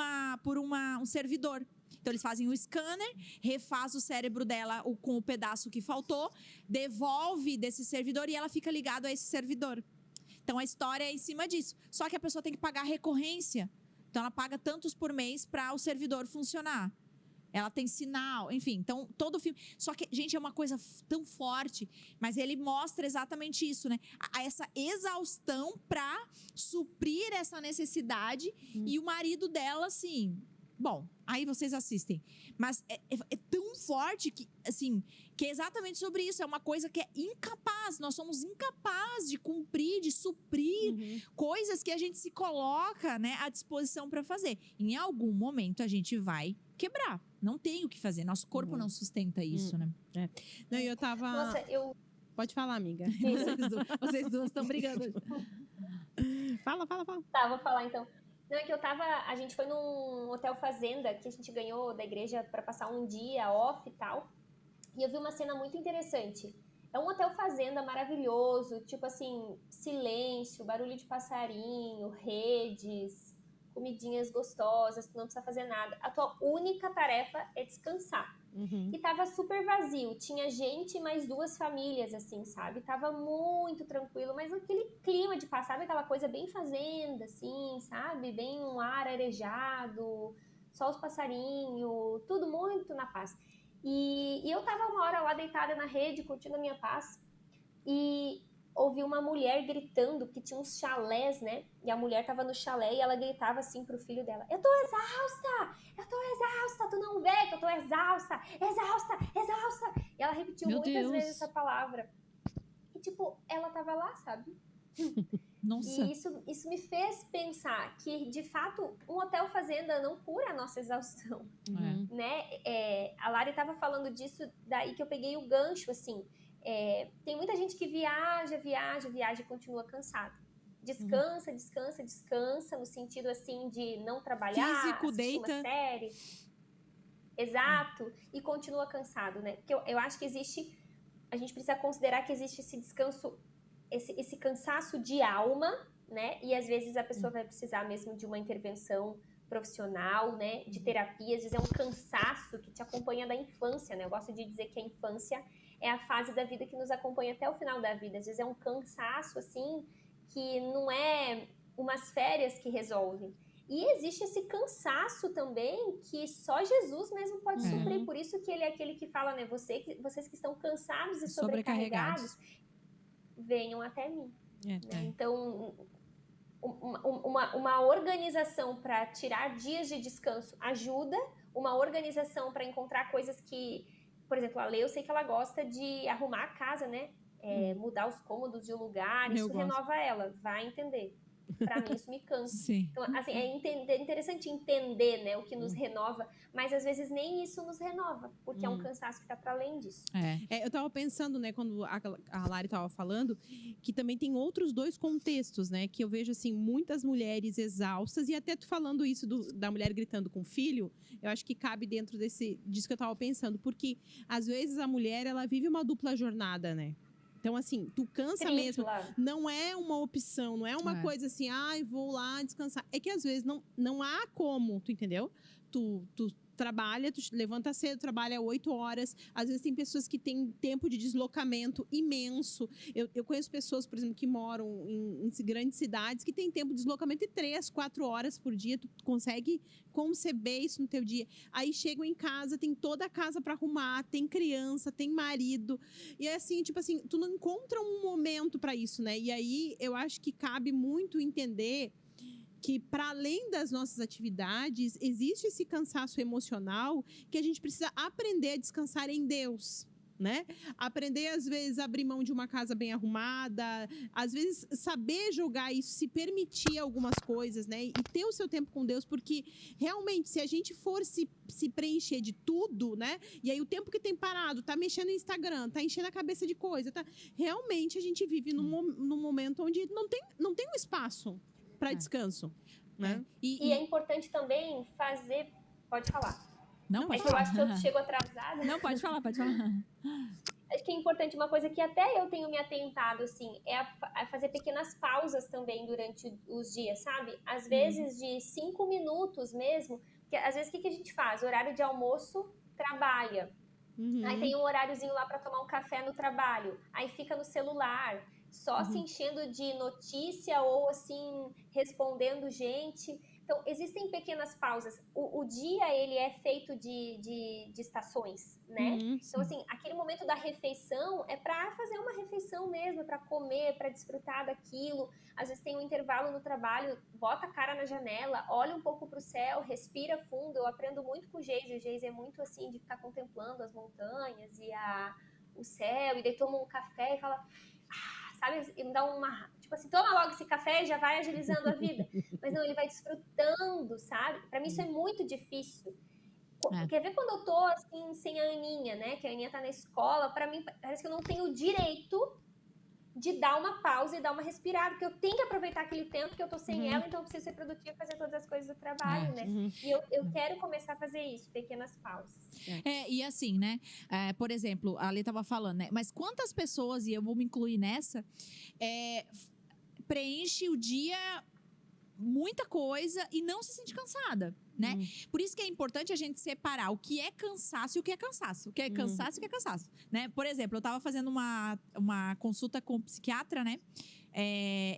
servidor. Então eles fazem um scanner, refaz o cérebro dela com o pedaço que faltou, devolve desse servidor e ela fica ligada a esse servidor. Então a história é em cima disso. Só que a pessoa tem que pagar recorrência. Então ela paga tantos por mês para o servidor funcionar. Ela tem sinal, enfim. Então, todo o filme... Só que, gente, é uma coisa tão forte, mas ele mostra exatamente isso, né? Essa exaustão para suprir essa necessidade. E o marido dela, assim... Bom, aí vocês assistem. Mas é tão forte que, assim, que é exatamente sobre isso. É uma coisa que é incapaz. Nós somos incapazes de cumprir, de suprir coisas que a gente se coloca, né, à disposição para fazer. Em algum momento a gente vai quebrar. Não tem o que fazer. Nosso corpo não sustenta isso, né? Não, eu tava... Nossa, Pode falar, amiga. Vocês duas estão brigando. Fala. Tá, vou falar então. Não, é que a gente foi num hotel fazenda que a gente ganhou da igreja para passar um dia off e tal. E eu vi uma cena muito interessante. É um hotel fazenda maravilhoso, tipo assim, silêncio, barulho de passarinho, redes, comidinhas gostosas, tu não precisa fazer nada. A tua única tarefa é descansar. E tava super vazio, tinha gente e mais 2 famílias, assim, sabe? Tava muito tranquilo, mas aquele clima de paz, sabe? Aquela coisa bem fazenda, assim, sabe? Bem um ar arejado, só os passarinhos, tudo muito na paz. E eu tava uma hora lá deitada na rede, curtindo a minha paz, e ouvi uma mulher gritando, que tinha uns chalés, né? E a mulher tava no chalé e ela gritava assim pro filho dela: eu tô exausta, tu não vê que eu tô exausta. E ela repetiu muitas vezes essa palavra. E tipo, ela tava lá, sabe? Nossa. E isso me fez pensar que, de fato, um hotel fazenda não cura a nossa exaustão, né? A Lari tava falando disso, daí que eu peguei o gancho, assim. Tem muita gente que viaja e continua cansado. Descansa, no sentido, assim, de não trabalhar, físico, assistir deita. uma série. Exato. E continua cansado, né? Porque eu acho que a gente precisa considerar que existe esse descanso, esse cansaço de alma, né? E às vezes a pessoa vai precisar mesmo de uma intervenção profissional, né? De terapia. Às vezes é um cansaço que te acompanha da infância, né? Eu gosto de dizer que a infância é a fase da vida que nos acompanha até o final da vida. Às vezes é um cansaço, assim, que não é umas férias que resolvem. E existe esse cansaço também que só Jesus mesmo pode suprir. Por isso que ele é aquele que fala, né? Vocês que estão cansados e sobrecarregados, venham até mim. Né? Então, uma organização para tirar dias de descanso ajuda, uma organização para encontrar coisas que, por exemplo, a Lê, eu sei que ela gosta de arrumar a casa, né? Mudar os cômodos de um lugar, isso renova ela, vai entender. Para mim isso me cansa. Sim. Então, assim, é interessante entender, né, o que nos renova, mas às vezes nem isso nos renova, porque é um cansaço que tá para além disso. Eu tava pensando, né, quando a Lari tava falando, que também tem outros dois contextos, né, que eu vejo, assim, muitas mulheres exaustas, e até tu falando isso da mulher gritando com o filho, eu acho que cabe dentro disso que eu tava pensando, porque às vezes a mulher, ela vive uma dupla jornada, né? Então, assim, tu cansa mesmo. Não é uma opção, não é uma coisa assim, vou lá descansar. É que às vezes não há como, tu entendeu? Tu trabalha, tu levanta cedo, trabalha 8 horas. Às vezes tem pessoas que têm tempo de deslocamento imenso. Eu conheço pessoas, por exemplo, que moram em grandes cidades, que têm tempo de deslocamento de 3, 4 horas por dia. Tu consegue conceber isso no teu dia. Aí chegam em casa, tem toda a casa para arrumar, tem criança, tem marido. E é assim, tipo assim, tu não encontra um momento para isso, né? E aí eu acho que cabe muito entender que, para além das nossas atividades, existe esse cansaço emocional que a gente precisa aprender a descansar em Deus, né? Aprender, às vezes, a abrir mão de uma casa bem arrumada, às vezes, saber jogar isso, se permitir algumas coisas, né? E ter o seu tempo com Deus, porque, realmente, se a gente for se preencher de tudo, né? E aí, o tempo que tem parado, tá mexendo no Instagram, tá enchendo a cabeça de coisa, realmente, a gente vive num momento onde não tem um espaço para descanso, né? E é importante também fazer... Pode falar. Não, pode falar. Eu acho que eu chego atrasada. Não, pode falar. Acho que é importante, uma coisa que até eu tenho me atentado, assim, é a fazer pequenas pausas também durante os dias, sabe? Às vezes de 5 minutos mesmo, porque às vezes o que a gente faz? Horário de almoço, trabalha. Aí tem um horáriozinho lá para tomar um café no trabalho. Aí fica no celular, só se enchendo de notícia ou assim, respondendo gente. Então, existem pequenas pausas. O dia, ele é feito de estações, né? Então, assim, aquele momento da refeição é para fazer uma refeição mesmo, para comer, para desfrutar daquilo. Às vezes tem um intervalo no trabalho, bota a cara na janela, olha um pouco para o céu, respira fundo. Eu aprendo muito com o Geise. O Geise é muito, assim, de ficar contemplando as montanhas e o céu. E daí toma um café e fala... sabe, e me dá uma... Tipo assim, toma logo esse café e já vai agilizando a vida. Mas não, ele vai desfrutando, sabe? Pra mim isso é muito difícil. Quer ver quando eu tô, assim, sem a Aninha, né? Que a Aninha tá na escola. Pra mim, parece que eu não tenho o direito de dar uma pausa e dar uma respirada. Porque eu tenho que aproveitar aquele tempo que eu tô sem ela. Então eu preciso ser produtiva e fazer todas as coisas do trabalho, né? E eu quero começar a fazer isso, pequenas pausas. E assim, né? Por exemplo, a Lê tava falando, né? Mas quantas pessoas, e eu vou me incluir nessa, preenche o dia muita coisa e não se sente cansada, né? Por isso que é importante a gente separar o que é cansaço e o que é cansaço. O que é cansaço e o que é cansaço, né? Por exemplo, eu tava fazendo uma consulta com um psiquiatra, né?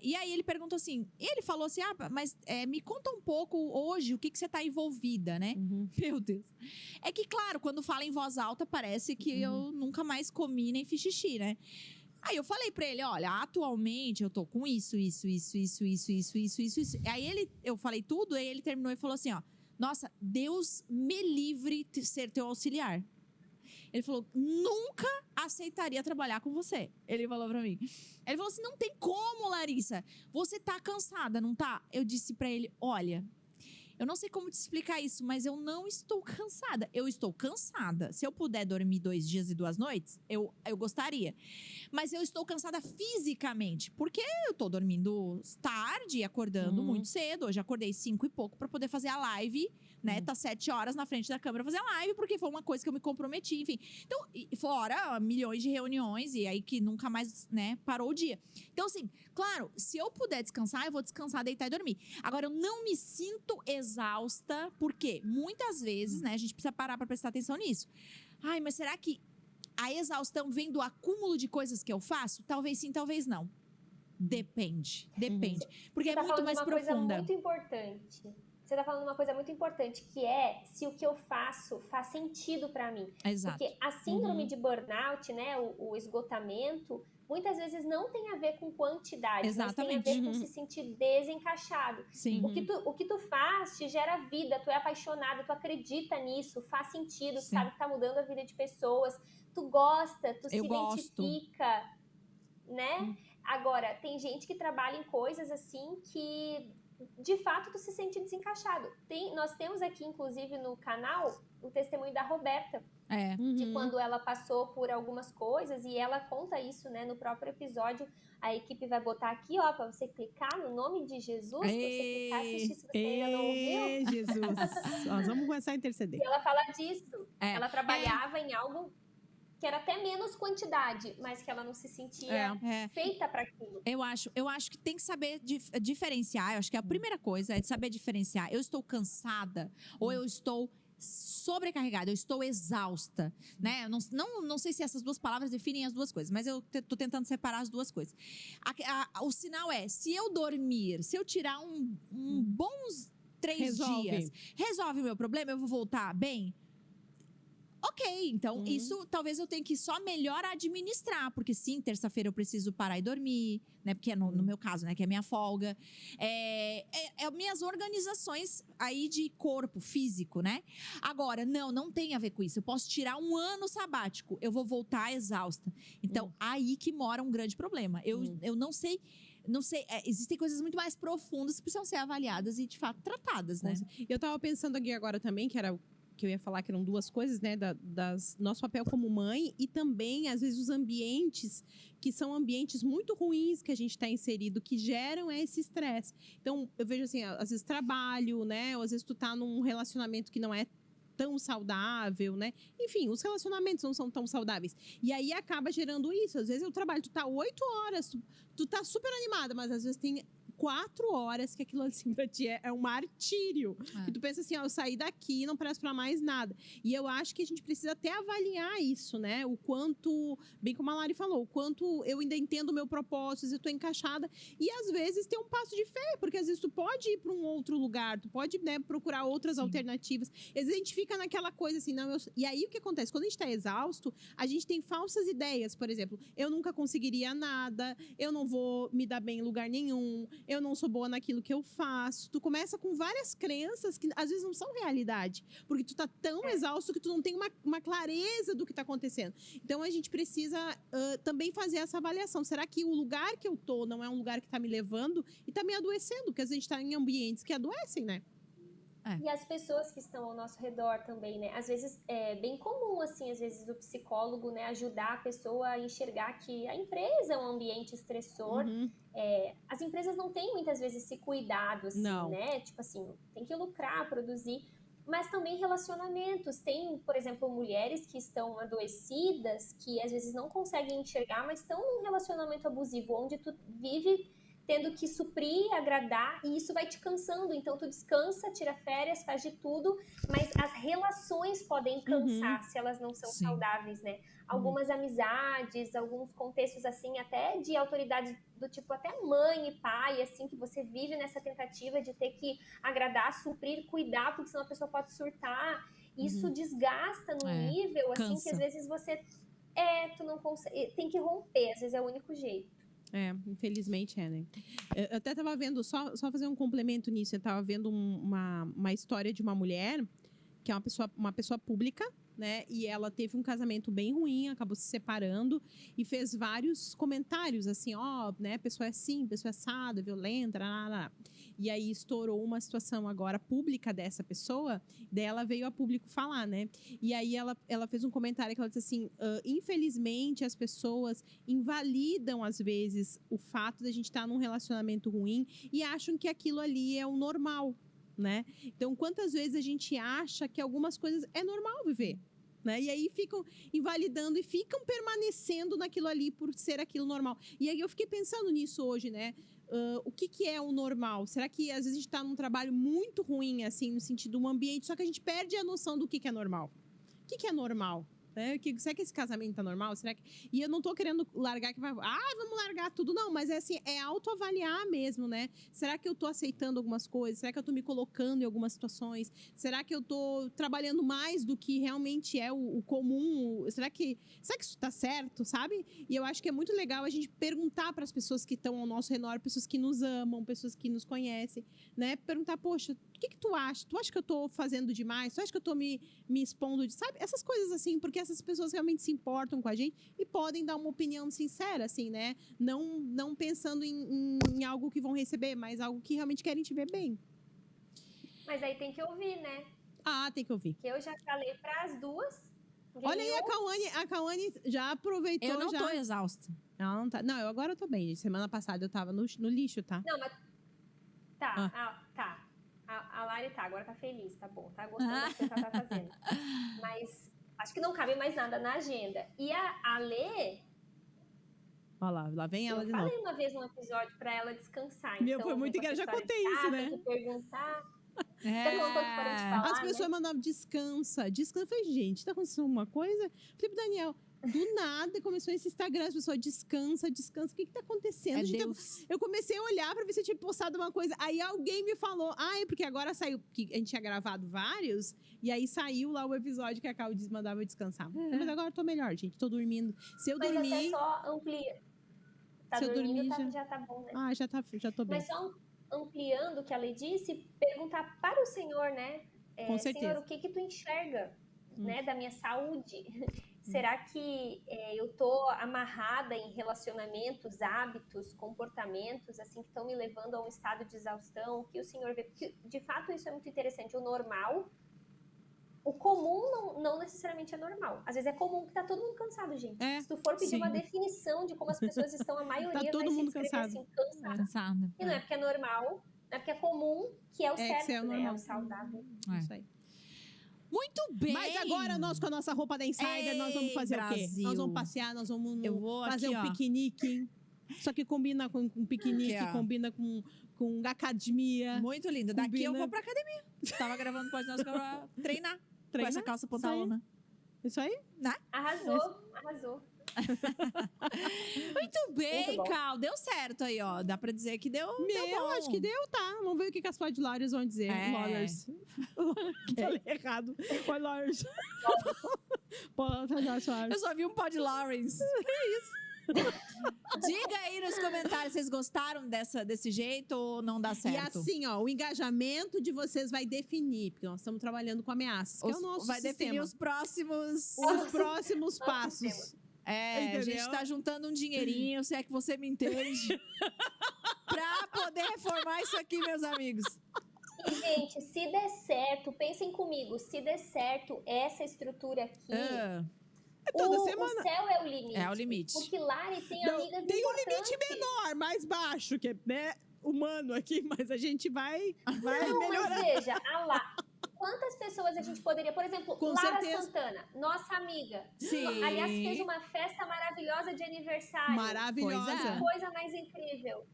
E aí ele perguntou assim, ele falou assim, mas me conta um pouco hoje o que você tá envolvida, né? Meu Deus. É que, claro, quando fala em voz alta, parece que eu nunca mais comi nem fiz xixi, né? Aí eu falei pra ele, olha, atualmente eu tô com isso. Aí eu falei tudo, aí ele terminou e falou assim, ó, nossa, Deus me livre de ser teu auxiliar. Ele falou, nunca aceitaria trabalhar com você. Ele falou pra mim. Ele falou assim, não tem como, Larissa. Você tá cansada, não tá? Eu disse pra ele, olha, eu não sei como te explicar isso, mas eu não estou cansada. Eu estou cansada. Se eu puder dormir 2 dias e 2 noites, eu gostaria. Mas eu estou cansada fisicamente, porque eu tô dormindo tarde e acordando muito cedo. Hoje acordei 5 e pouco pra poder fazer a live, né? Tá 7 horas na frente da câmera fazer a live, porque foi uma coisa que eu me comprometi, enfim. Então, fora milhões de reuniões, e aí que nunca mais, né, parou o dia. Então, assim, claro, se eu puder descansar, eu vou descansar, deitar e dormir. Agora, eu não me sinto exausta, porque muitas vezes, né, a gente precisa parar pra prestar atenção nisso. Ai, mas será que a exaustão vem do acúmulo de coisas que eu faço? Talvez sim, talvez não. Depende. Porque Você é muito mais uma profunda. Coisa muito importante. você tá falando uma coisa muito importante, que é se o que eu faço faz sentido para mim. Exato. Porque a síndrome de burnout, né, o esgotamento, muitas vezes não tem a ver com quantidade, mas tem a ver com se sentir desencaixado. Sim. O que tu faz te gera vida, tu é apaixonado, tu acredita nisso, faz sentido, tu sabe que tá mudando a vida de pessoas, tu gosta, tu se identifica, né? Agora, tem gente que trabalha em coisas assim que de fato tu se sente desencaixado. Nós temos aqui, inclusive, no canal, o testemunho da Roberta, de quando ela passou por algumas coisas, e ela conta isso, né, no próprio episódio. A equipe vai botar aqui, ó, pra você clicar no nome de Jesus, pra você clicar e assistir, se você ainda não ouviu. Jesus! Nós vamos começar a interceder. E ela fala disso. Ela trabalhava em algo que era até menos quantidade, mas que ela não se sentia feita para aquilo. Eu acho que tem que saber diferenciar. Eu acho que a primeira coisa é de saber diferenciar. Eu estou cansada ou eu estou sobrecarregada, eu estou exausta, né? Eu não sei se essas duas palavras definem as duas coisas, mas eu tô tentando separar as duas coisas. O sinal é, se eu dormir, se eu tirar bons 3 dias, resolve o meu problema, eu vou voltar bem? Ok, então isso talvez eu tenha que só melhor administrar, porque sim, terça-feira eu preciso parar e dormir, né? Porque é no meu caso, né? Que é minha folga. Minhas organizações aí de corpo físico, né? Agora, não tem a ver com isso. Eu posso tirar um ano sabático, eu vou voltar exausta. Então, aí que mora um grande problema. Eu não sei. Existem coisas muito mais profundas que precisam ser avaliadas e, de fato, tratadas, né? Eu tava pensando aqui agora também, que eu ia falar que eram duas coisas, né? Nosso papel como mãe e também, às vezes, os ambientes que são ambientes muito ruins que a gente está inserido, que geram esse estresse. Então, eu vejo assim, às vezes trabalho, né? Ou às vezes tu tá num relacionamento que não é tão saudável, né? Enfim, os relacionamentos não são tão saudáveis. E aí acaba gerando isso. Às vezes o trabalho, tu tá 8 horas, tu tá super animada, mas às vezes tem 4 horas que aquilo assim pra ti é um martírio. E tu pensa assim, ó, eu saí daqui, não presto pra mais nada. E eu acho que a gente precisa até avaliar isso, né? O quanto, bem como a Lari falou, o quanto eu ainda entendo o meu propósito, se eu tô encaixada. E às vezes ter um passo de fé, porque às vezes tu pode ir pra um outro lugar, tu pode, né, procurar outras alternativas. Às vezes a gente fica naquela coisa assim, não, e aí o que acontece? Quando a gente tá exausto, a gente tem falsas ideias, por exemplo, eu nunca conseguiria nada, eu não vou me dar bem em lugar nenhum, eu não sou boa naquilo que eu faço. Tu começa com várias crenças que às vezes não são realidade, porque tu tá tão exausto que tu não tem uma clareza do que tá acontecendo. Então a gente precisa também fazer essa avaliação. Será que o lugar que eu tô não é um lugar que tá me levando e tá me adoecendo? Porque às vezes a gente tá em ambientes que adoecem, né? E as pessoas que estão ao nosso redor também, né? Às vezes é bem comum, assim, às vezes o psicólogo, né, ajudar a pessoa a enxergar que a empresa é um ambiente estressor. As empresas não têm muitas vezes esse cuidado, assim, né? Tipo assim, tem que lucrar, produzir. Mas também relacionamentos. Tem, por exemplo, mulheres que estão adoecidas, que às vezes não conseguem enxergar, mas estão num relacionamento abusivo, onde tu vive tendo que suprir, agradar, e isso vai te cansando. Então, tu descansa, tira férias, faz de tudo, mas as relações podem cansar se elas não são saudáveis, né? Algumas amizades, alguns contextos, assim, até de autoridades do tipo, até mãe e pai, assim, que você vive nessa tentativa de ter que agradar, suprir, cuidar, porque senão a pessoa pode surtar. Isso desgasta no nível, assim, cansa. que às vezes você... tu não consegue... Tem que romper, às vezes é o único jeito. Infelizmente né? Eu até tava vendo, só fazer um complemento nisso, eu tava vendo uma história de uma mulher que é uma pessoa pública, né? E ela teve um casamento bem ruim, acabou se separando e fez vários comentários assim, né? A pessoa é assim, a pessoa é assada, violenta, E aí estourou uma situação agora pública dessa pessoa, daí ela veio a público falar, né? E aí ela fez um comentário que ela disse assim, infelizmente as pessoas invalidam às vezes o fato de a gente estar num relacionamento ruim e acham que aquilo ali é o normal, né? Então, quantas vezes a gente acha que algumas coisas é normal viver, né? E aí ficam invalidando e ficam permanecendo naquilo ali por ser aquilo normal. E aí eu fiquei pensando nisso hoje, né? O que é o normal? Será que às vezes a gente está num trabalho muito ruim, assim, no sentido de um ambiente, só que a gente perde a noção do que é normal? O que é normal? Né? Será que esse casamento tá normal? Será que... E eu não tô querendo largar que vai... vamos largar tudo. Não, mas é assim, é autoavaliar mesmo, né? Será que eu tô aceitando algumas coisas? Será que eu tô me colocando em algumas situações? Será que eu tô trabalhando mais do que realmente é o comum? Será que isso tá certo, sabe? E eu acho que é muito legal a gente perguntar para as pessoas que estão ao nosso redor, pessoas que nos amam, pessoas que nos conhecem, né? Perguntar, poxa, o que tu acha? Tu acha que eu tô fazendo demais? Tu acha que eu tô me expondo? Sabe? Essas coisas assim, porque essas pessoas realmente se importam com a gente e podem dar uma opinião sincera, assim, né? Não pensando em algo que vão receber, mas algo que realmente querem te ver bem. Mas aí tem que ouvir, né? Tem que ouvir. Que eu já falei para as duas. Olha aí, a Cauane já aproveitou. Eu não tô exausta. Não, tá. Não, agora eu tô bem. Semana passada eu tava no lixo, tá? Não, mas... Tá. A Lari tá, agora tá feliz, tá bom. Tá gostando das coisas que ela tá fazendo. Mas acho que não cabe mais nada na agenda. E a Lê... Olha lá vem ela de novo. Eu falei uma vez num episódio pra ela descansar. Meu, foi muito engraçado. Já contei isso, né? De perguntar... As pessoas mandavam descansa. Eu falei, gente, tá acontecendo alguma coisa? Eu falei pro Daniel, do nada começou esse Instagram, as pessoas descansa. O que tá acontecendo? Eu comecei a olhar pra ver se eu tinha postado uma coisa. Aí alguém me falou, é porque agora saiu, porque a gente tinha gravado vários, e aí saiu lá o episódio que a Cal mandava eu descansar. Mas agora eu tô melhor, gente, tô dormindo. Se eu dormir... Mas só amplia. Tá dormindo, já tá bom, né? Já tô bem. Mas só ampliando o que a Lê disse, perguntar para o Senhor, né? Com certeza. Senhor, o que tu enxerga, né, da minha saúde? Será que eu tô amarrada em relacionamentos, hábitos, comportamentos, assim, que estão me levando a um estado de exaustão? Que o Senhor vê? Porque, de fato, isso é muito interessante. O normal, o comum não necessariamente é normal. Às vezes é comum que tá todo mundo cansado, gente. Se tu for pedir uma definição de como as pessoas estão, a maioria tá todo vai mundo se escrever cansado. assim, cansado. E não é porque é normal, não é porque é comum, que é o certo, né? É o saudável. Isso aí. Muito bem! Mas agora nós, com a nossa roupa da Insider, nós vamos fazer Brasil. O quê? Nós vamos passear, nós vamos fazer aqui, um piquenique. Só que combina com piquenique, aqui, combina com academia. Muito lindo. Daqui eu vou pra academia. Tava gravando pode nós pra treinar. Com essa calça pantalona. Isso aí? Né? Arrasou. Muito bem, Cal. Deu certo aí, ó. Dá pra dizer que deu bom. Acho que deu, tá. Vamos ver o que as Podlars vão dizer. Lawyers. Falei errado. Podlars. Eu só vi um Pod Lawrence. Que isso? Diga aí nos comentários, vocês gostaram desse jeito ou não dá certo? E assim, ó, o engajamento de vocês vai definir, porque nós estamos trabalhando com ameaças, que é o nosso vai sistema. Definir os próximos passos. A gente tá juntando um dinheirinho, se é que você me entende, pra poder reformar isso aqui, meus amigos. E, gente, se der certo, pensem comigo, se der certo essa estrutura aqui... Toda semana. O céu é o limite. É o limite. Porque Lari tem amigas tem um limite menor, mais baixo, que é, né, humano aqui, mas a gente vai melhorar. Mas veja, quantas pessoas a gente poderia... Por exemplo, Lara Santana, nossa amiga. Sim. Aliás, fez uma festa maravilhosa de aniversário. Maravilhosa. Que coisa mais incrível.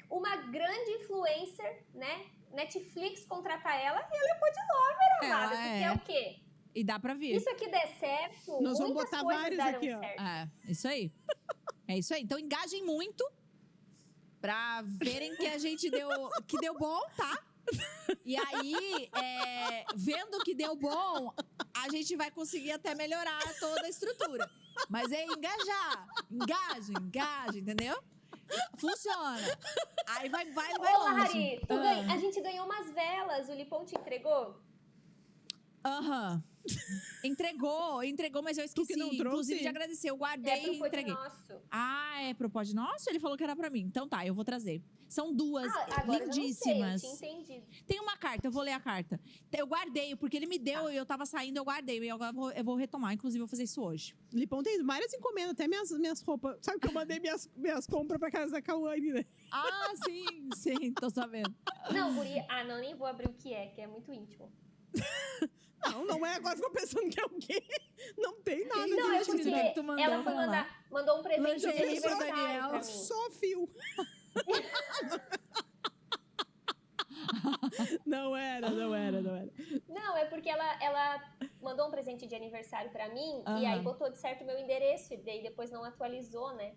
Uma grande influencer, né? Netflix contrata ela e ela é podlover, amada. Porque é o quê? E dá pra vir. Isso aqui der certo, nós vamos botar vários aqui, ó. Isso aí. É isso aí. Então engajem muito pra verem que a gente deu bom, tá? E aí, vendo que deu bom, a gente vai conseguir até melhorar toda a estrutura. Mas é engajar. Engajem, entendeu? Funciona. Aí vai longe. Lari, a gente ganhou umas velas, o Lipão te entregou? Entregou, mas eu esqueci. Não trouxe? Inclusive, de agradecer. Eu guardei e entreguei. Nosso. É pro Pod Nosso? Ele falou que era pra mim. Então tá, eu vou trazer. São duas lindíssimas. Eu não sei, eu tinha entendido. Tem uma carta, eu vou ler a carta. Eu guardei, porque ele me deu e eu tava saindo, eu guardei. E agora eu vou retomar, inclusive eu vou fazer isso hoje. Lipão tem várias encomendas, até minhas roupas. Sabe que eu mandei minhas compras pra casa da Cauane, né? Sim, tô sabendo. Não, guria, nem vou abrir o que é muito íntimo. Não é, agora ficou pensando que é o quê? Não tem nada. Não, é porque ela mandou um presente de aniversário pra mim. Só fio. Não era. Não, é porque ela mandou um presente de aniversário pra mim, Aham. e aí botou de certo o meu endereço, e daí depois não atualizou, né?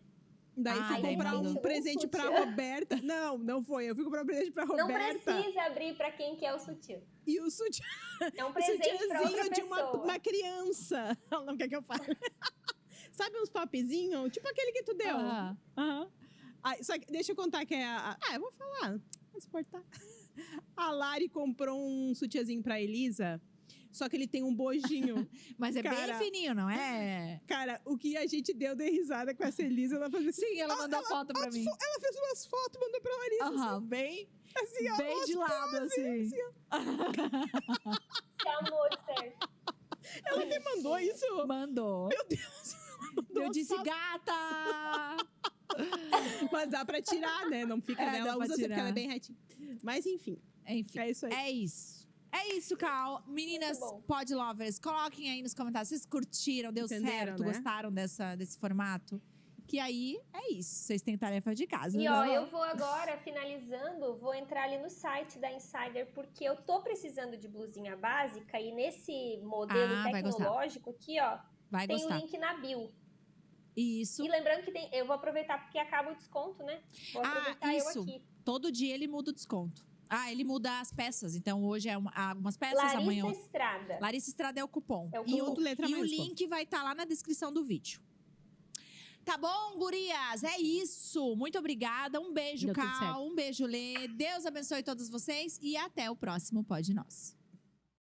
Daí Ah, fui daí comprar mandou. um presente pra sutiã. Roberta. Não foi. Eu fui comprar um presente pra Não Roberta. precisa abrir pra quem quer o sutiã. E o sutiã, É um presente pra outra sutiãzinho de pessoa. uma criança. Ela não quer que eu fale. Sabe uns topzinhos? Tipo aquele que tu deu. Aham. Aham. Só que deixa eu contar que é eu vou falar. Vou exportar. A Lari comprou um sutiãzinho pra Elisa, só que ele tem um bojinho. Mas é Cara, bem fininho, não é? Cara, o que a gente deu de risada com essa Elisa, ela fazia assim. Sim, ela mandou foto pra mim. Ela fez umas fotos, mandou pra Larissa. Aham, bem, Assim, ó, bem de lado, assim. Que amor, certo. Ela me mandou isso. Mandou. Meu Deus. Eu disse, gata! Mas dá pra tirar, né? Não fica É, nela, dá pra usa assim, porque tirar. ela é bem retinha. Mas enfim, Enfim, é isso aí. é isso. É isso, Cal. Meninas Muito bom. pod lovers, coloquem aí nos comentários. Vocês curtiram, deu Entenderam, certo, né? gostaram desse formato? Que aí é isso. Vocês têm tarefa de casa. E né? ó, eu vou agora, finalizando, vou entrar ali no site da Insider, porque eu tô precisando de blusinha básica e nesse modelo Ah, vai gostar. tecnológico aqui, ó, Vai tem gostar. o link na bio. Isso. E lembrando que eu vou aproveitar porque acaba o desconto, né? Vou aproveitar isso. eu aqui. Todo dia ele muda o desconto. Ele muda as peças. Então, hoje é algumas peças, Larissa amanhã... Estrada. Larissa Estrada é o cupom. É o E cupom. Letra e o mais link vai estar lá na descrição do vídeo. Tá bom, gurias? É isso. Muito obrigada. Um beijo, Deu tudo Cal. certo. Um beijo, Lê. Deus abençoe todos vocês. E até o próximo Pod Nós.